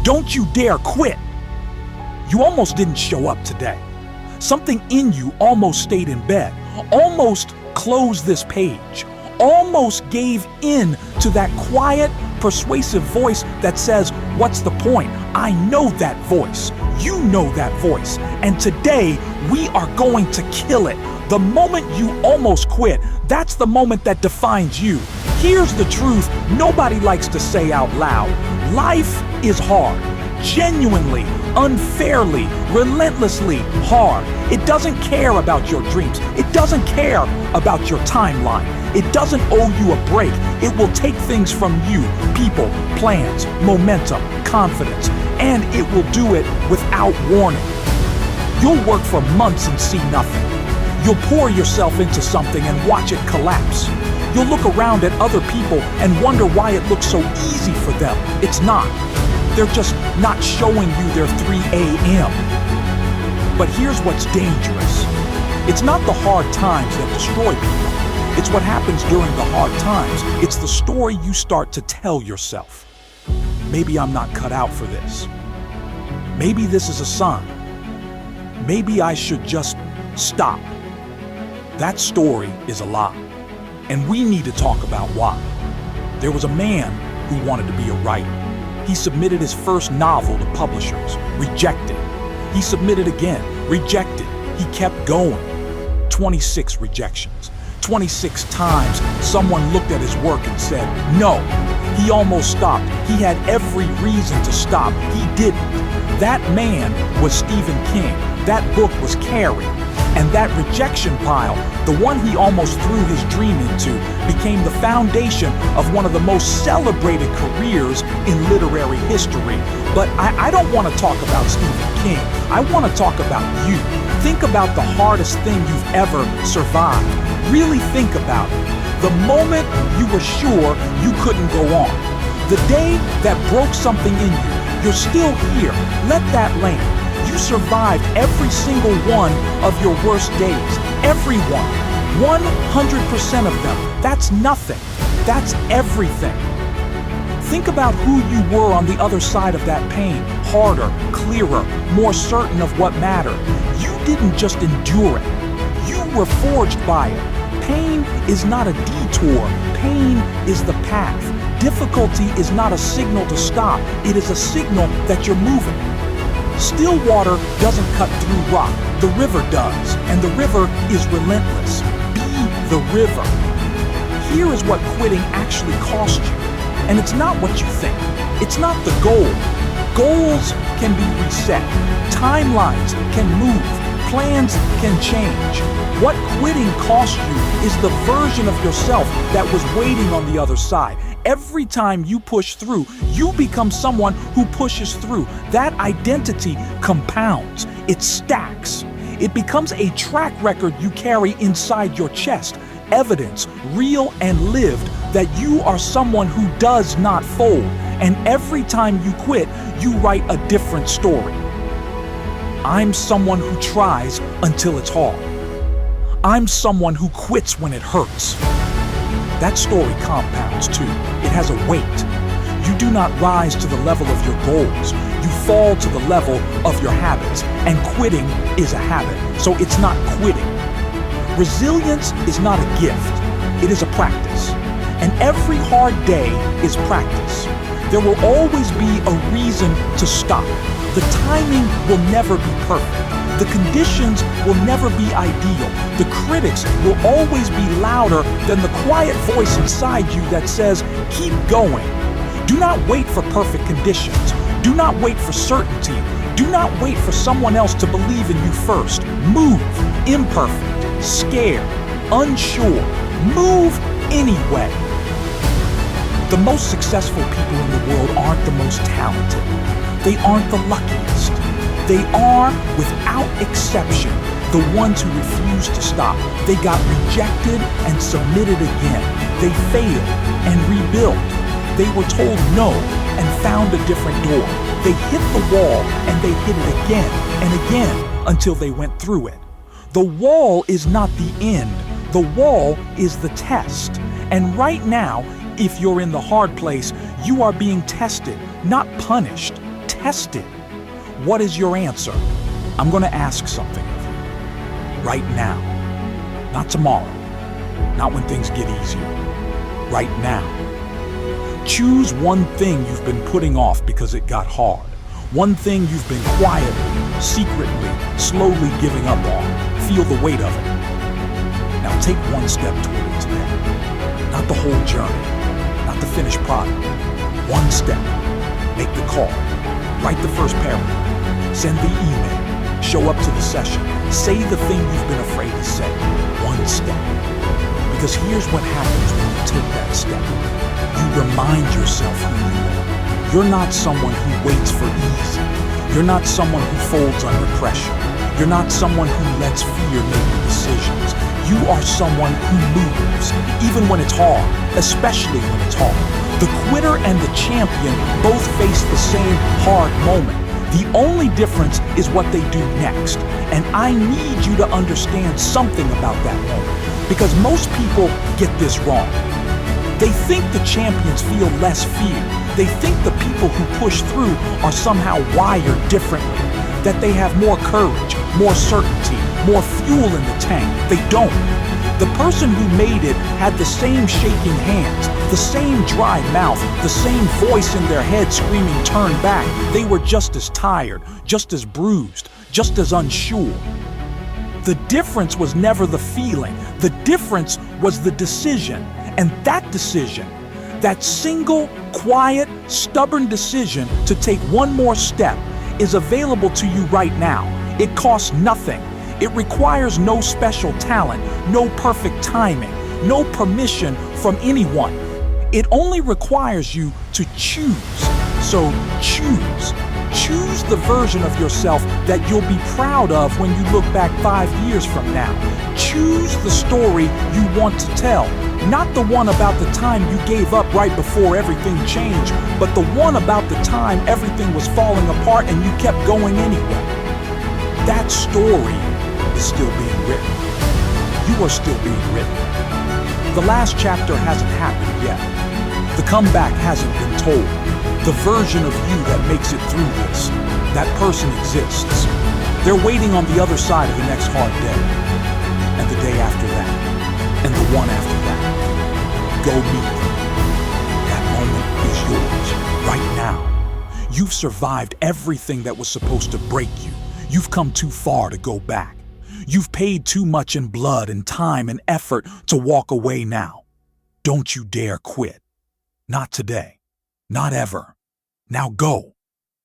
Don't you dare quit. You almost didn't show up today. Something in you almost stayed in bed, almost closed this page, almost gave in to that quiet, persuasive voice that says, what's the point? I know that voice. You know that voice. And today, we are going to kill it. The moment you almost quit, that's the moment that defines you. Here's the truth nobody likes to say out loud. Life is hard. Genuinely, unfairly, relentlessly hard. It doesn't care about your dreams. It doesn't care about your timeline. It doesn't owe you a break. It will take things from you, people, plans, momentum, confidence, and it will do it without warning. You'll work for months and see nothing. You'll pour yourself into something and watch it collapse. You'll look around at other people and wonder why it looks so easy for them. It's not. They're just not showing you their 3 a.m. But here's what's dangerous. It's not the hard times that destroy people. It's what happens during the hard times. It's the story you start to tell yourself. Maybe I'm not cut out for this. Maybe this is a sign. Maybe I should just stop. That story is a lie. And we need to talk about why. There was a man who wanted to be a writer. He submitted his first novel to publishers, rejected. He submitted again, rejected. He kept going. 26 rejections. 26 times someone looked at his work and said, no. He almost stopped. He had every reason to stop. He didn't. That man was Stephen King. That book was Carrie. And that rejection pile, the one he almost threw his dream into, became the foundation of one of the most celebrated careers in literary history. But I don't want to talk about Stephen King. I want to talk about you. Think about the hardest thing you've ever survived. Really think about it. The moment you were sure you couldn't go on. The day that broke something in you. You're still here. Let that land. You survived every single one of your worst days. Every one. 100% of them. That's nothing. That's everything. Think about who you were on the other side of that pain. Harder, clearer, more certain of what mattered. You didn't just endure it. You were forged by it. Pain is not a detour. Pain is the path. Difficulty is not a signal to stop. It is a signal that you're moving. Still water doesn't cut through rock. The river does, and the river is relentless. Be the river. Here is what quitting actually cost you. And it's not what you think. It's not the goal. Goals can be reset. Timelines can move. Plans can change. What quitting cost you is the version of yourself that was waiting on the other side. Every time you push through, you become someone who pushes through. That identity compounds. It stacks. It becomes a track record you carry inside your chest. Evidence, real and lived, that you are someone who does not fold. And every time you quit, you write a different story. I'm someone who tries until it's hard. I'm someone who quits when it hurts. That story compounds too. It has a weight. You do not rise to the level of your goals. You fall to the level of your habits. And quitting is a habit, so it's not quitting. Resilience is not a gift. It is a practice. And every hard day is practice. There will always be a reason to stop. The timing will never be perfect. The conditions will never be ideal. The critics will always be louder than the quiet voice inside you that says, keep going. Do not wait for perfect conditions. Do not wait for certainty. Do not wait for someone else to believe in you first. Move. Imperfect, scared, unsure. Move anyway. The most successful people in the world aren't the most talented. They aren't the luckiest. They are, without exception, the ones who refused to stop. They got rejected and submitted again. They failed and rebuilt. They were told no and found a different door. They hit the wall and they hit it again and again until they went through it. The wall is not the end. The wall is the test. And right now, if you're in the hard place, you are being tested, not punished. tested. What is your answer? I'm going to ask something of you. Right now. Not tomorrow. Not when things get easier. Right now. Choose one thing you've been putting off because it got hard. One thing you've been quietly, secretly, slowly giving up on. Feel the weight of it. Now take one step toward it today. Not the whole journey. Not the finished product. One step. Make the call. Write the first paragraph. Send the email. Show up to the session. Say the thing you've been afraid to say. One step. Because here's what happens when you take that step. You remind yourself who you are. You're not someone who waits for easy. You're not someone who folds under pressure. You're not someone who lets fear make the decisions. You are someone who moves, even when it's hard, especially when it's hard. The quitter and the champion both face the same hard moment. The only difference is what they do next. And I need you to understand something about that moment, because most people get this wrong. They think the champions feel less fear. They think the people who push through are somehow wired differently, that they have more courage, more certainty, more fuel in the tank. They don't. The person who made it had the same shaking hands, the same dry mouth, the same voice in their head screaming, "Turn back." They were just as tired, just as bruised, just as unsure. The difference was never the feeling. The difference was the decision. And that decision, that single, quiet, stubborn decision to take one more step, is available to you right now. It costs nothing. It requires no special talent, no perfect timing, no permission from anyone. It only requires you to choose. So choose. Choose the version of yourself that you'll be proud of when you look back 5 years from now. Choose the story you want to tell. Not the one about the time you gave up right before everything changed, but the one about the time everything was falling apart and you kept going anyway. That story is still being written. You are still being written. The last chapter hasn't happened yet. The comeback hasn't been told. The version of you that makes it through this, that person exists. They're waiting on the other side of the next hard day, and the day after that, and the one after that. Go meet them. That moment is yours, right now. You've survived everything that was supposed to break you. You've come too far to go back. You've paid too much in blood and time and effort to walk away now. Don't you dare quit. Not today. Not ever. Now go.